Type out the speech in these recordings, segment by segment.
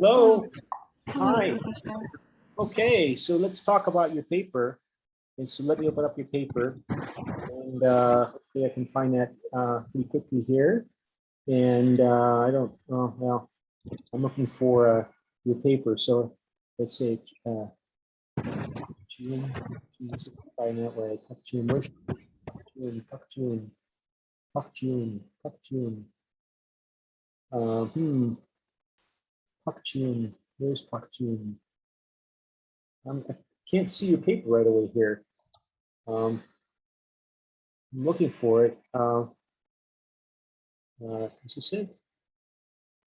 Hello. Hello, Hi. Professor. Okay, so let's talk about your paper. And so let me open up your paper, and hopefully I can find that pretty quickly here. And I don't, oh, well, I'm looking for your paper. So let's say, June, find that way. Pak June, where's June? Pak June, Pak June, Pak June. Pak June, where's Pak June? I can't see your paper right away here. I'm looking for it. Is this it?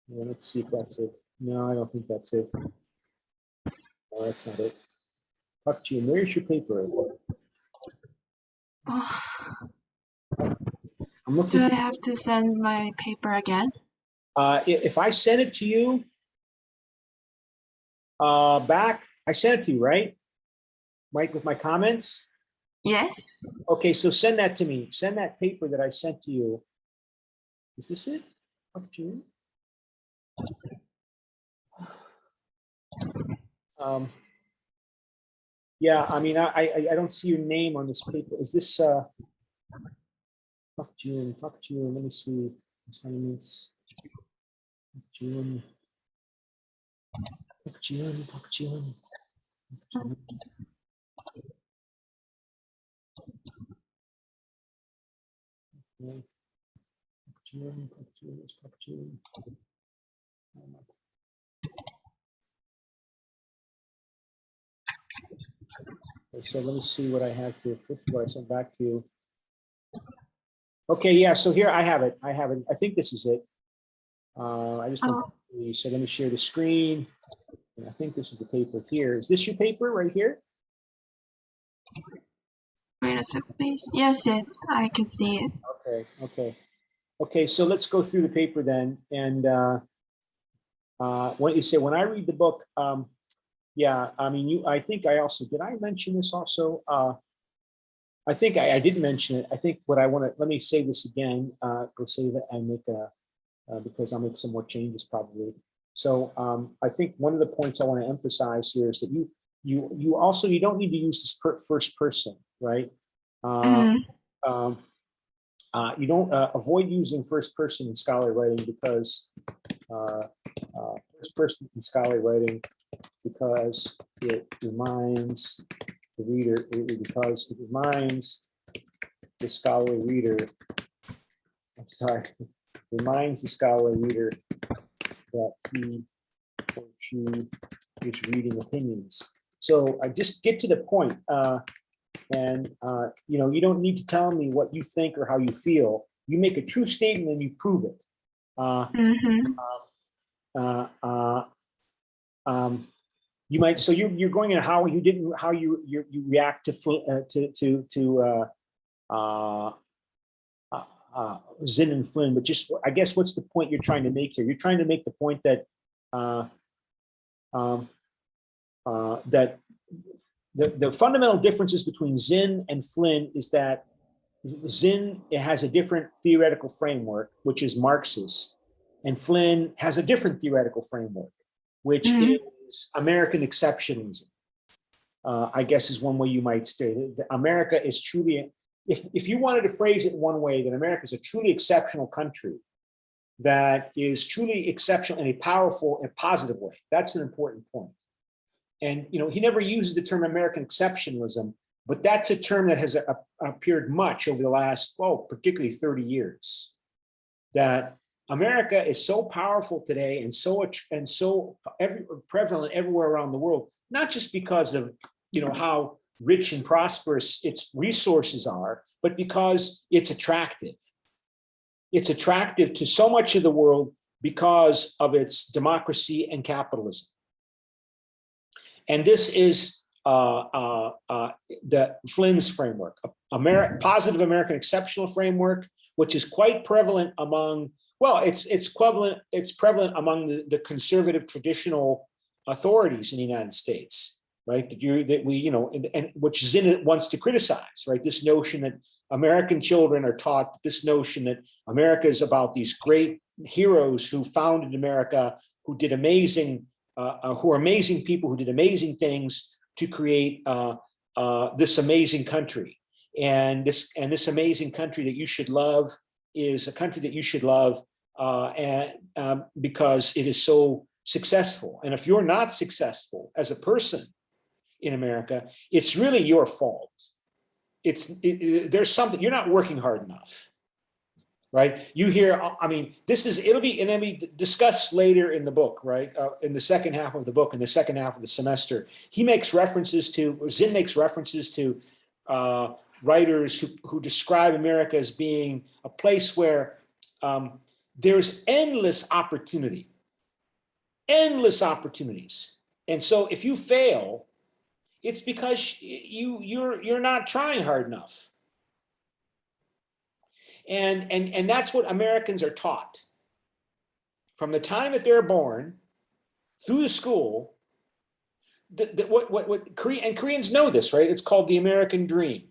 Yeah, let's see if that's it. No, I don't think that's it. No, that's not it. Talk to you. Where's your paper? Oh, I'm looking do I for. have to send my paper again? If I send it to you back, I sent it to you, right? Mike, with my comments. Yes. Okay, so send that to me. Send that paper that I sent to you. Is this it? Talk to you. Yeah, I mean, I don't see your name on this paper. Is this Talk June? Talk June. Let me see assignments. June. Talk June. Talk June. Okay. June. Okay, so let me see what I have here. First of all, I sent back to you. Okay, yeah, so here I have it. I have it. I think this is it. I just want to, so let me share the screen. And I think this is the paper here. Is this your paper right here? Wait a second, please. Yes, I can see it. Okay, so let's go through the paper then. And what you say, when I read the book, yeah, I mean, I think I also, did I mention this also? I think I did mention it. I think what I want to, let me say this again, go save it and make because I'll make some more changes probably. So I think one of the points I want to emphasize here is that you also, you don't need to use this first person, right? You don't avoid using first person in scholarly writing because first person in scholarly writing because it reminds the reader, because it reminds the scholarly reader, I'm sorry, reminds the scholarly reader that he or she is reading opinions. So I just get to the point, and you know, you don't need to tell me what you think or how you feel. You make a true statement and you prove it. You might, so you're going in how you didn't, how you react to Zinn and Flynn, but just, I guess, what's the point you're trying to make here? You're trying to make the point that that the fundamental differences between Zinn and Flynn is that Zinn, it has a different theoretical framework, which is Marxist, and Flynn has a different theoretical framework, which is American exceptionalism. I guess is one way you might state it. America is truly, if you wanted to phrase it in one way, that America is a truly exceptional country that is truly exceptional in a powerful and positive way. That's an important point. And you know, he never uses the term American exceptionalism, but that's a term that has appeared much over the last, well, particularly 30 years. That America is so powerful today and so prevalent everywhere around the world, not just because of, you know, how rich and prosperous its resources are, but because it's attractive. It's attractive to so much of the world because of its democracy and capitalism. And this is the Flynn's framework, positive American exceptional framework, which is quite prevalent among, well, it's prevalent among the conservative traditional authorities in the United States, right? That we, you know, and which Zinn wants to criticize, right? This notion that American children are taught this notion that America is about these great heroes who founded America, who did amazing who are amazing people who did amazing things to create this amazing country. And this amazing country that you should love is a country that you should love because it is so successful. And if you're not successful as a person in America, it's really your fault. There's something, you're not working hard enough, right? You hear, I mean, it'll be discussed later in the book, right? In the second half of the book, in the second half of the semester, Zinn makes references to writers who describe America as being a place where there's endless opportunities. And so if you fail, it's because you're not trying hard enough. And that's what Americans are taught. From the time that they're born, through the school, and Koreans know this, right? It's called the American dream.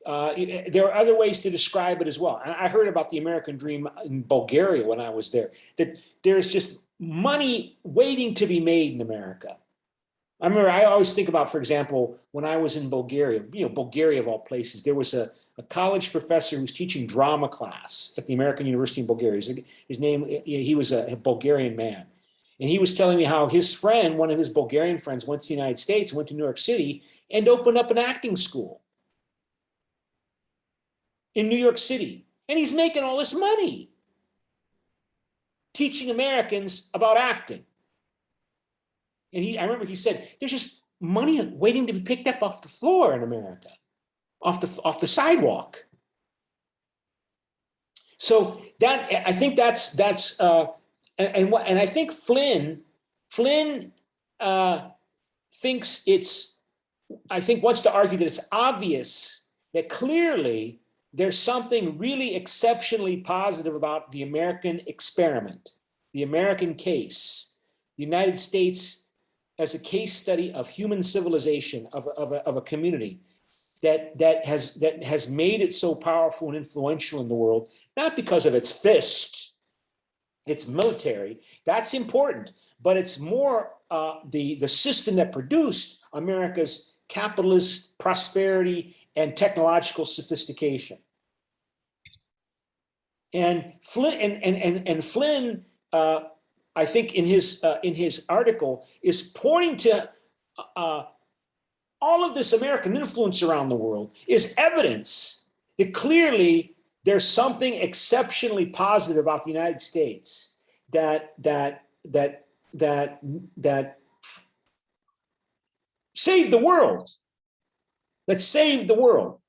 There are other ways to describe it as well. And I heard about the American dream in Bulgaria when I was there, that there's just money waiting to be made in America. I always think about, for example, when I was in Bulgaria, Bulgaria of all places, there was a college professor who was teaching drama class at the American University in Bulgaria. His name, he was a Bulgarian man. And he was telling me how his friend, one of his Bulgarian friends, went to the United States, went to New York City, and opened up an acting school in New York City. And he's making all this money teaching Americans about acting. And I remember he said, there's just money waiting to be picked up off the floor in America, off the sidewalk. So I think that's and I think Flynn wants to argue that it's obvious that clearly there's something really exceptionally positive about the American experiment, the American case, the United States as a case study of human civilization, of a community that has made it so powerful and influential in the world, not because of its fists, its military, that's important, but it's more the system that produced America's capitalist prosperity and technological sophistication. And Flynn, I think in his article, is pointing to all of this American influence around the world is evidence that clearly there's something exceptionally positive about the United States that saved the world. That saved the world.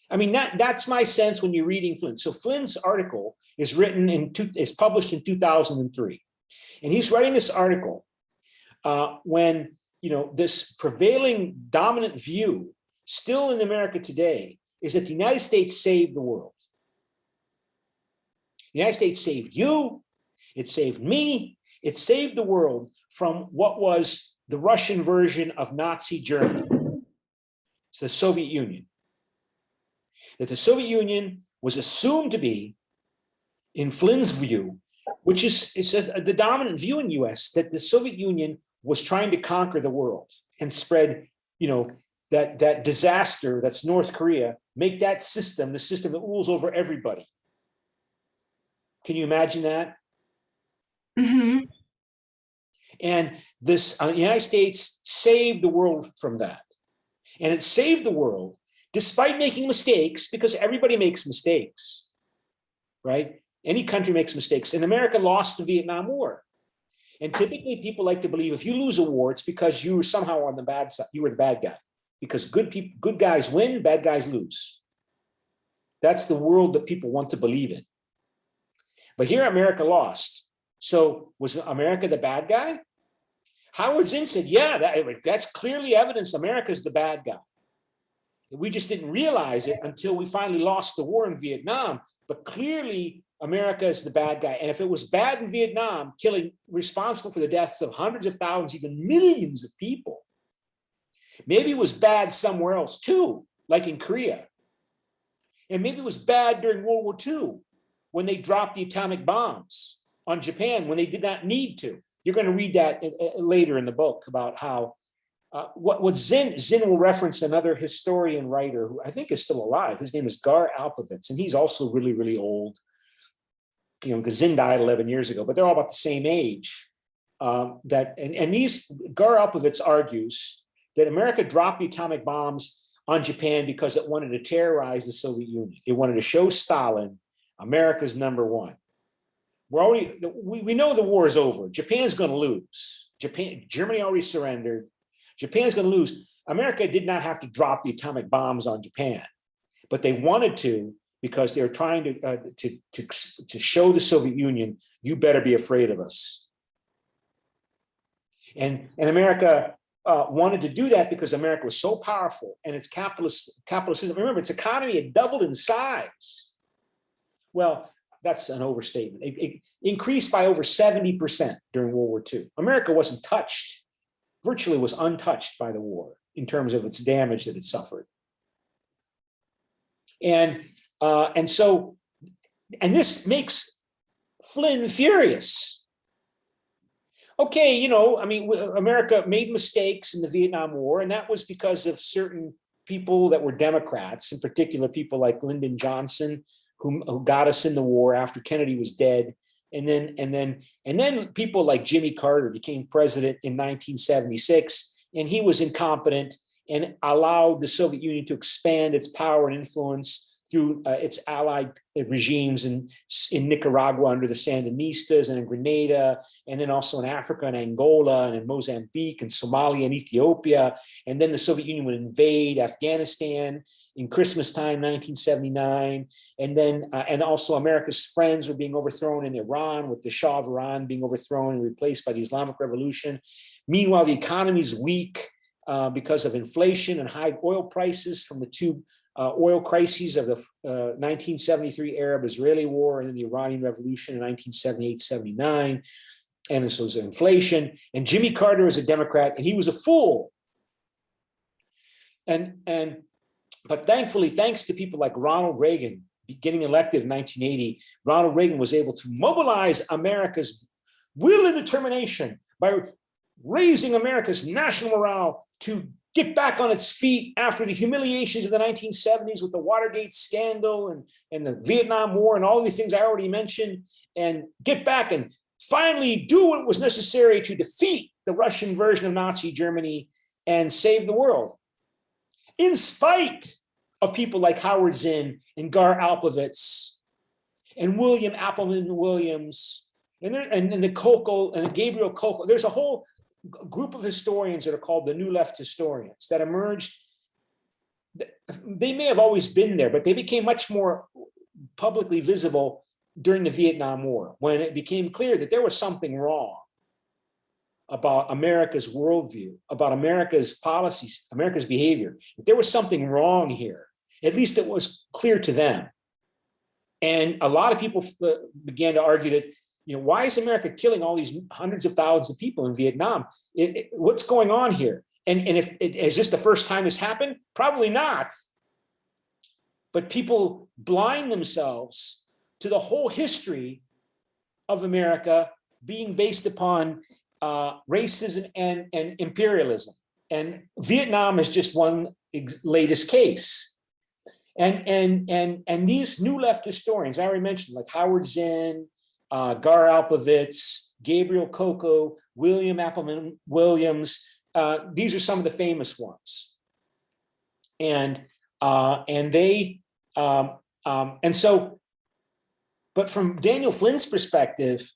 I mean, that's my sense when you're reading Flynn. So Flynn's article is published in 2003. And he's writing this article when, this prevailing dominant view still in America today is that the United States saved the world. The United States saved you, it saved me, it saved the world from what was the Russian version of Nazi Germany. It's the Soviet Union. That the Soviet Union was assumed to be, in Flynn's view, which is the dominant view in the US, that the Soviet Union was trying to conquer the world and spread, that disaster that's North Korea, make that system the system that rules over everybody. Can you imagine that? Mm-hmm. And this United States saved the world from that. And it saved the world despite making mistakes, because everybody makes mistakes, right? Any country makes mistakes. And America lost the Vietnam War. And typically people like to believe if you lose a war, it's because you were somehow on the bad side. You were the bad guy. Because good guys win, bad guys lose. That's the world that people want to believe in. But here America lost. So was America the bad guy? Howard Zinn said, yeah, that's clearly evidence America's the bad guy. We just didn't realize it until we finally lost the war in Vietnam. But clearly America is the bad guy. And if it was bad in Vietnam, responsible for the deaths of hundreds of thousands, even millions of people, maybe it was bad somewhere else too, like in Korea. And maybe it was bad during World War II when they dropped the atomic bombs on Japan when they did not need to. You're going to read that later in the book about how what Zinn will reference another historian writer who I think is still alive. His name is Gar Alpovitz, and he's also really, really old. Because Zinn died 11 years ago, but they're all about the same age. These Gar Alpovitz argues that America dropped the atomic bombs on Japan because it wanted to terrorize the Soviet Union. It wanted to show Stalin America's number one. We know the war is over. Japan's going to lose. Germany already surrendered. Japan's going to lose. America did not have to drop the atomic bombs on Japan, but they wanted to because they were trying to show the Soviet Union, you better be afraid of us. And America wanted to do that because America was so powerful and its capitalist system. Remember, its economy had doubled in size. Well, that's an overstatement. It increased by over 70% during World War II. America wasn't touched, virtually was untouched by the war in terms of its damage that it suffered. And this makes Flynn furious. Okay, America made mistakes in the Vietnam War, and that was because of certain people that were Democrats, in particular people like Lyndon Johnson, who got us in the war after Kennedy was dead. And then people like Jimmy Carter became president in 1976, and he was incompetent and allowed the Soviet Union to expand its power and influence through its allied regimes in Nicaragua under the Sandinistas and in Grenada, and then also in Africa and Angola and in Mozambique and Somalia and Ethiopia. And then the Soviet Union would invade Afghanistan in Christmas time, 1979. And also America's friends were being overthrown in Iran, with the Shah of Iran being overthrown and replaced by the Islamic Revolution. Meanwhile, the economy is weak because of inflation and high oil prices from the two oil crises of the 1973 Arab-Israeli War and then the Iranian Revolution in 1978-79. And so was inflation. And Jimmy Carter was a Democrat, and he was a fool. But thankfully, thanks to people like Ronald Reagan, getting elected in 1980, Ronald Reagan was able to mobilize America's will and determination by raising America's national morale to get back on its feet after the humiliations of the 1970s with the Watergate scandal and the Vietnam War and all these things I already mentioned, and get back and finally do what was necessary to defeat the Russian version of Nazi Germany and save the world. In spite of people like Howard Zinn and Gar Alpovitz and William Appleman Williams and the Kolko and the Gabriel Kolko, there's a whole group of historians that are called the New Left historians that emerged. They may have always been there, but they became much more publicly visible during the Vietnam War, when it became clear that there was something wrong about America's worldview, about America's policies, America's behavior, that there was something wrong here. At least it was clear to them. And a lot of people began to argue that, why is America killing all these hundreds of thousands of people in Vietnam? What's going on here? And is this the first time this happened? Probably not. But people blind themselves to the whole history of America being based upon racism and imperialism. And Vietnam is just one latest case. And these New Left historians, I already mentioned, like Howard Zinn, Gar Alpovitz, Gabriel Kolko, William Appleman Williams. These are some of the famous ones, but from Daniel Flynn's perspective,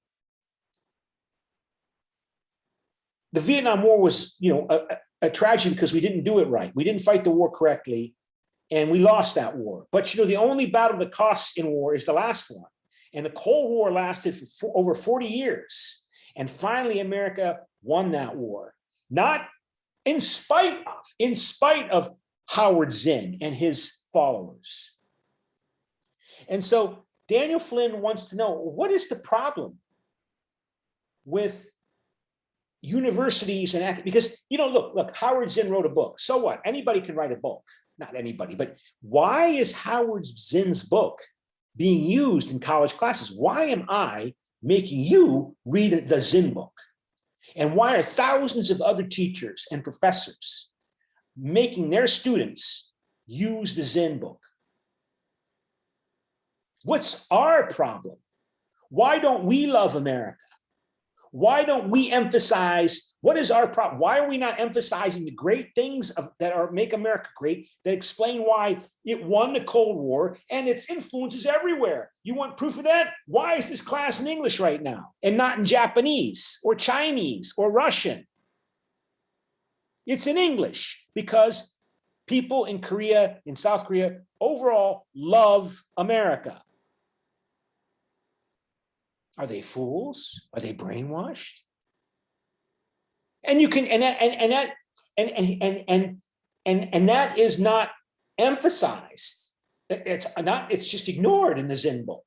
the Vietnam War was, a tragedy because we didn't do it right. We didn't fight the war correctly, and we lost that war. But the only battle that costs in war is the last one. And the Cold War lasted for over 40 years. And finally, America won that war. Not in spite of Howard Zinn and his followers. And so Daniel Flynn wants to know, what is the problem with universities and because, look, Howard Zinn wrote a book. So what? Anybody can write a book. Not anybody, but why is Howard Zinn's book being used in college classes? Why am I making you read the Zinn book? And why are thousands of other teachers and professors making their students use the Jieun book? What's our problem? Why don't we love America? Why don't we emphasize, what is our problem? Why are we not emphasizing the great things that make America great, that explain why it won the Cold War and its influences everywhere? You want proof of that? Why is this class in English right now and not in Japanese or Chinese or Russian? It's in English because people in Korea, in South Korea, overall love America. Are they fools? Are they brainwashed? And you can, and that is not emphasized. It's just ignored in the Jieun book.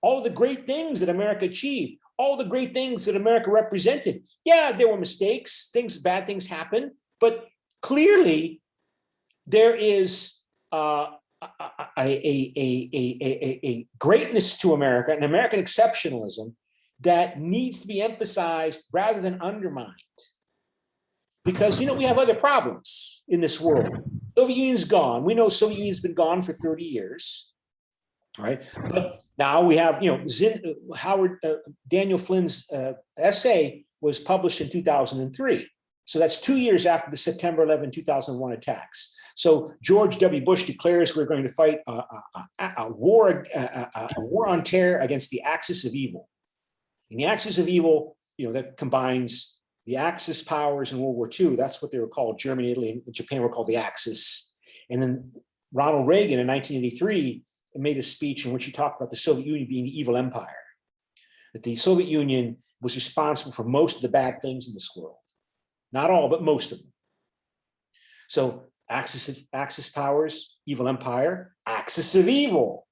All of the great things that America achieved, all the great things that America represented. Yeah, there were mistakes, bad things happened, but clearly there is a greatness to America, an American exceptionalism that needs to be emphasized rather than undermined. Because, we have other problems in this world. Soviet Union's gone. We know Soviet Union's been gone for 30 years, right? But now we have, Daniel Flynn's essay was published in 2003. So that's 2 years after the September 11, 2001 attacks. So George W. Bush declares we're going to fight a war on terror against the axis of evil. And the axis of evil, that combines the Axis powers in World War II. That's what they were called. Germany, Italy, and Japan were called the Axis. And then Ronald Reagan in 1983 made a speech in which he talked about the Soviet Union being the evil empire. That the Soviet Union was responsible for most of the bad things in this world. Not all, but most of them. So Axis powers, evil empire, axis of evil.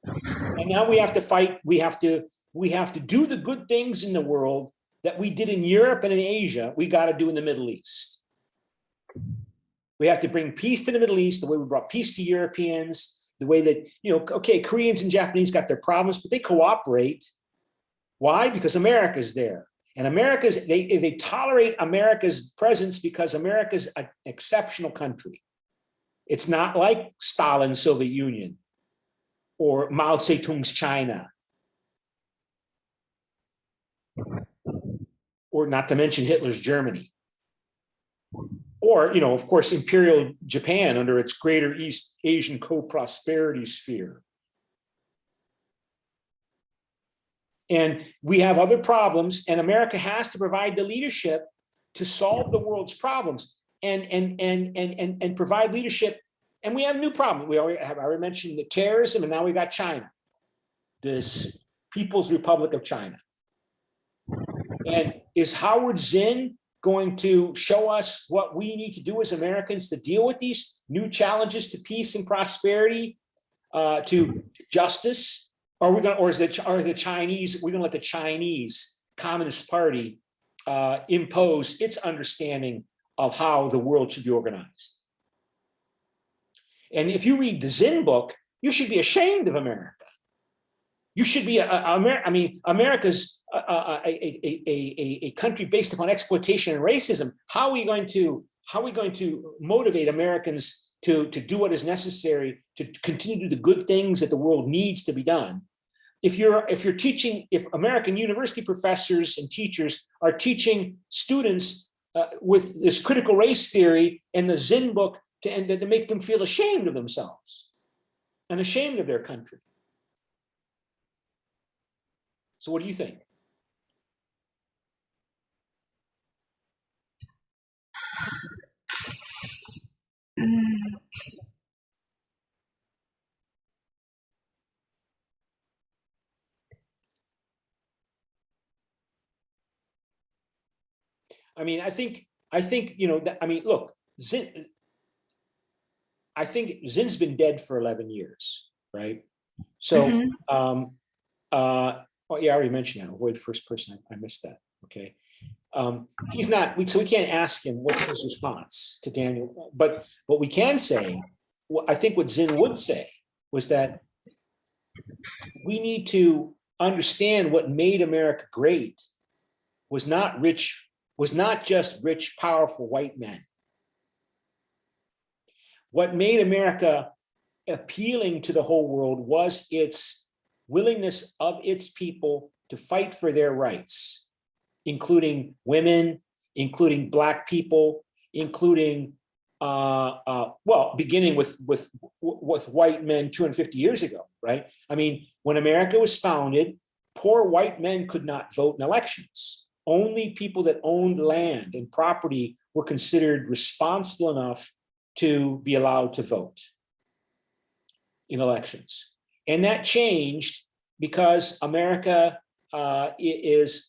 And now we have to fight, we have to do the good things in the world that we did in Europe and in Asia, we got to do in the Middle East. We have to bring peace to the Middle East, the way we brought peace to Europeans, the way that, okay, Koreans and Japanese got their problems, but they cooperate. Why? Because America's there. And they tolerate America's presence because America's an exceptional country. It's not like Stalin's Soviet Union or Mao Zedong's China. Or not to mention Hitler's Germany. Or, of course, Imperial Japan under its Greater East Asian Co-Prosperity Sphere. And we have other problems, and America has to provide the leadership to solve the world's problems and provide leadership. And we have new problems. I already mentioned the terrorism, and now we got China, this People's Republic of China. And is Howard Zinn going to show us what we need to do as Americans to deal with these new challenges to peace and prosperity, to justice? Are we going, or are the Chinese? We're going to let the Chinese Communist Party impose its understanding of how the world should be organized? And if you read the Jieun book, you should be ashamed of America. You should be America's a country based upon exploitation and racism. How are we going to motivate Americans to do what is necessary to continue to do the good things that the world needs to be done? If American university professors and teachers are teaching students with this critical race theory and the Jieun book to make them feel ashamed of themselves and ashamed of their country. So what do you think? I think look, I think Zinn's been dead for 11 years, right? So, oh yeah, I already mentioned that. Avoid first person. I missed that. Okay. He's not, so we can't ask him what's his response to Daniel. But what we can say, I think what Jieun would say was that we need to understand what made America great was not rich, was not just rich, powerful white men. What made America appealing to the whole world was its willingness of its people to fight for their rights, including women, including Black people, including, well, beginning with white men 250 years ago, right? I mean, when America was founded, poor white men could not vote in elections. Only people that owned land and property were considered responsible enough to be allowed to vote in elections. And that changed because America has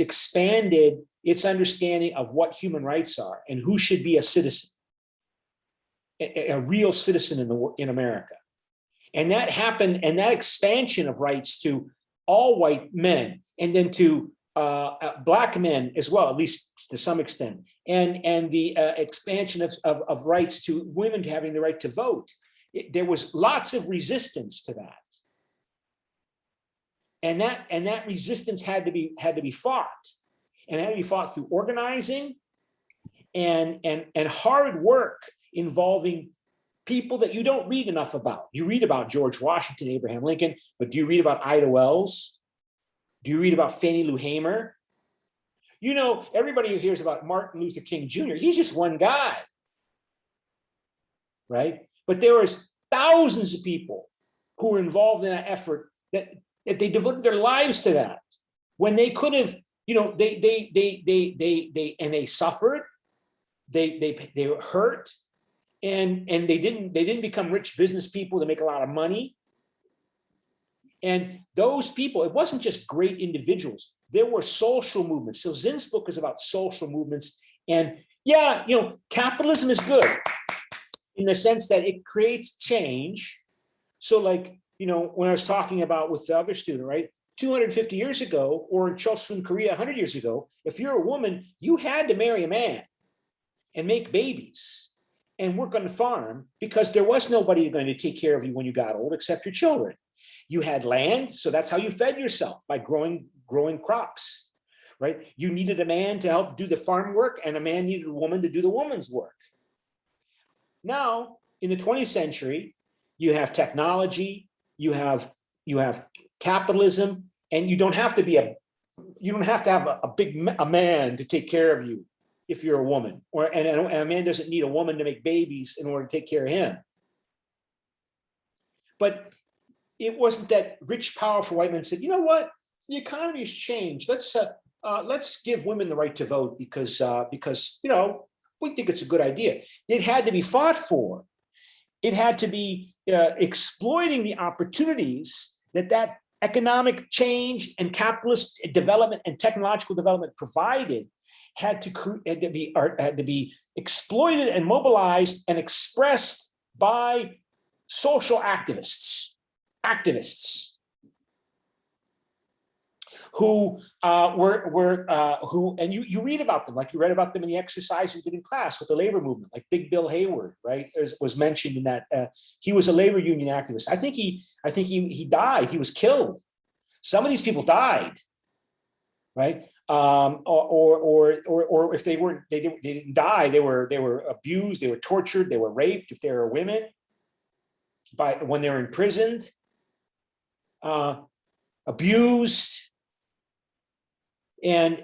expanded its understanding of what human rights are and who should be a citizen, a real citizen in America. And that happened, and that expansion of rights to all white men, and then to Black men as well, at least to some extent, and the expansion of rights to women to having the right to vote. There was lots of resistance to that. And that resistance had to be fought, and it had to be fought through organizing and hard work involving people that you don't read enough about. You read about George Washington, Abraham Lincoln, but do you read about Ida Wells? Do you read about Fannie Lou Hamer? You know, everybody who hears about Martin Luther King Jr., he's just one guy, right? But there was thousands of people who were involved in that effort that they devoted their lives to that, when they could have, you know, they suffered, they were hurt, and they didn't become rich business people to make a lot of money. And those people, it wasn't just great individuals. There were social movements. So Zinn's book is about social movements. And yeah, you know, capitalism is good in the sense that it creates change. So like, you know, when I was talking about with the other student, right? 250 years ago, or in Chosun, Korea, 100 years ago, if you're a woman, you had to marry a man and make babies and work on the farm, because there was nobody going to take care of you when you got old except your children. You had land, so that's how you fed yourself, by growing crops, right? You needed a man to help do the farm work, and a man needed a woman to do the woman's work. Now, in the 20th century, you have technology, you have capitalism, and you don't have to have a man to take care of you if you're a woman, and a man doesn't need a woman to make babies in order to take care of him. But it wasn't that rich, powerful white men said, you know what, the economy has changed. Let's give women the right to vote because you know, we think it's a good idea. It had to be fought for. It had to be exploiting the opportunities that economic change and capitalist development and technological development provided, had to be exploited and mobilized and expressed by social activists who and you read about them, like you read about them in the exercise you did in class with the labor movement, like Big Bill Hayward, right? Was mentioned in that. He was a labor union activist. I think he died. He was killed. Some of these people died, right? Or if they didn't die, they were abused, they were tortured, they were raped if they were women, when they were imprisoned, abused. And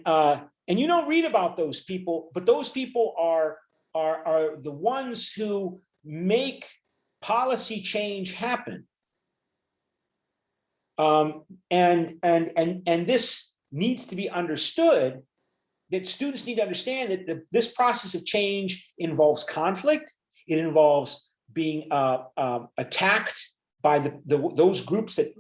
you don't read about those people, but those people are the ones who make policy change happen. And this needs to be understood, that students need to understand that this process of change involves conflict. It involves being attacked by those groups that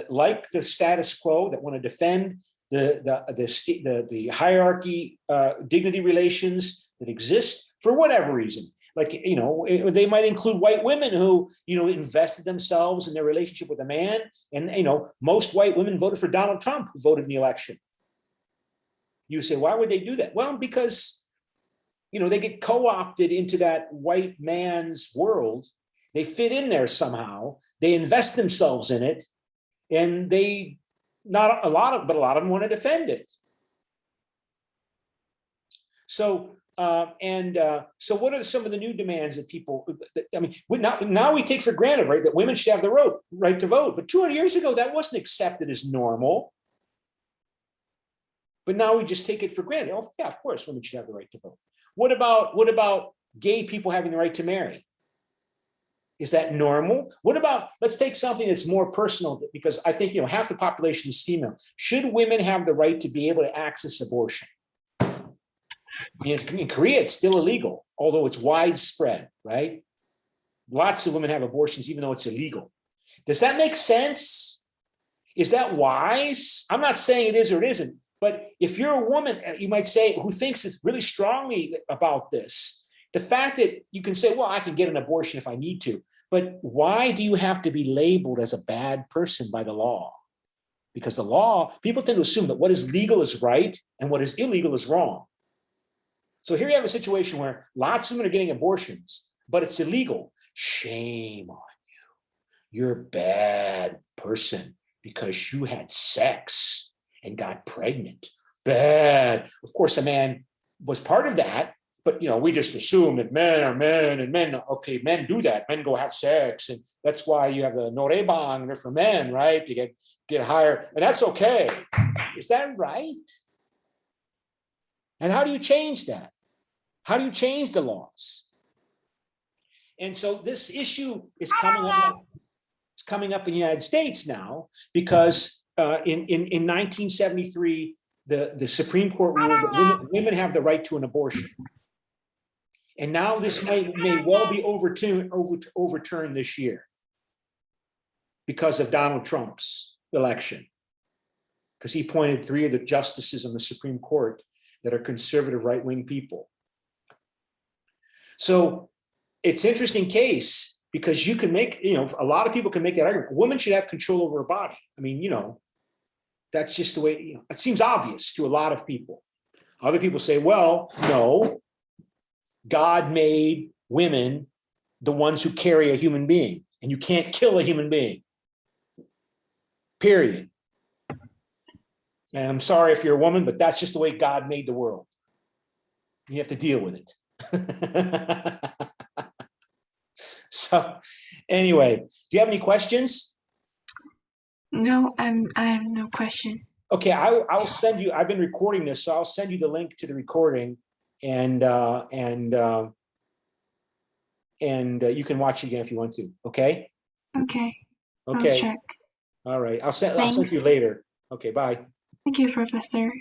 like the status quo, that want to defend the hierarchy, dignity relations that exist for whatever reason. Like, you know, they might include white women who, you know, invested themselves in their relationship with a man. And, you know, most white women voted for Donald Trump, who voted in the election. You say, why would they do that? Well, because, you know, they get co-opted into that white man's world. They fit in there somehow. They invest themselves in it, and a lot of them want to defend it. So so what are some of the new demands that people, I mean, now we take for granted, right, that women should have the right to vote. But 200 years ago, that wasn't accepted as normal. But now we just take it for granted. Oh, yeah, of course, women should have the right to vote. What about gay people having the right to marry? Is that normal? What about, let's take something that's more personal, because I think, half the population is female. Should women have the right to be able to access abortion? In Korea, it's still illegal, although it's widespread, right? Lots of women have abortions, even though it's illegal. Does that make sense? Is that wise? I'm not saying it is or it isn't, but if you're a woman, you might say, who thinks it's really strongly about this, the fact that you can say, well, I can get an abortion if I need to, but why do you have to be labeled as a bad person by the law? Because the law, people tend to assume that what is legal is right and what is illegal is wrong. So here you have a situation where lots of women are getting abortions, but it's illegal. Shame on you. You're a bad person because you had sex and got pregnant. Bad. Of course, a man was part of that, but we just assume that men are men and men do that. Men go have sex, and that's why you have the norebang, they're for men, right? To get higher, and that's okay. Is that right? And how do you change that? How do you change the laws? And so this issue is coming up. It's coming up in the United States now because in 1973, the Supreme Court ruled that women have the right to an abortion. And now this may well be overturned this year because of Donald Trump's election, because he appointed 3 of the justices on the Supreme Court that are conservative right-wing people. So it's an interesting case because you can make, a lot of people can make that argument. Women should have control over her body. I mean, that's just the way, it seems obvious to a lot of people. Other people say, well, no, God made women the ones who carry a human being, and you can't kill a human being, period. And I'm sorry if you're a woman, but that's just the way God made the world. You have to deal with it. So anyway, do you have any questions? No, I have no question. Okay, I'll send you, I've been recording this, so I'll send you the link to the recording, and you can watch it again if you want to. Okay. Okay. Okay. I'll check. All right. I'll send you later. Okay. Bye. Thank you, Professor.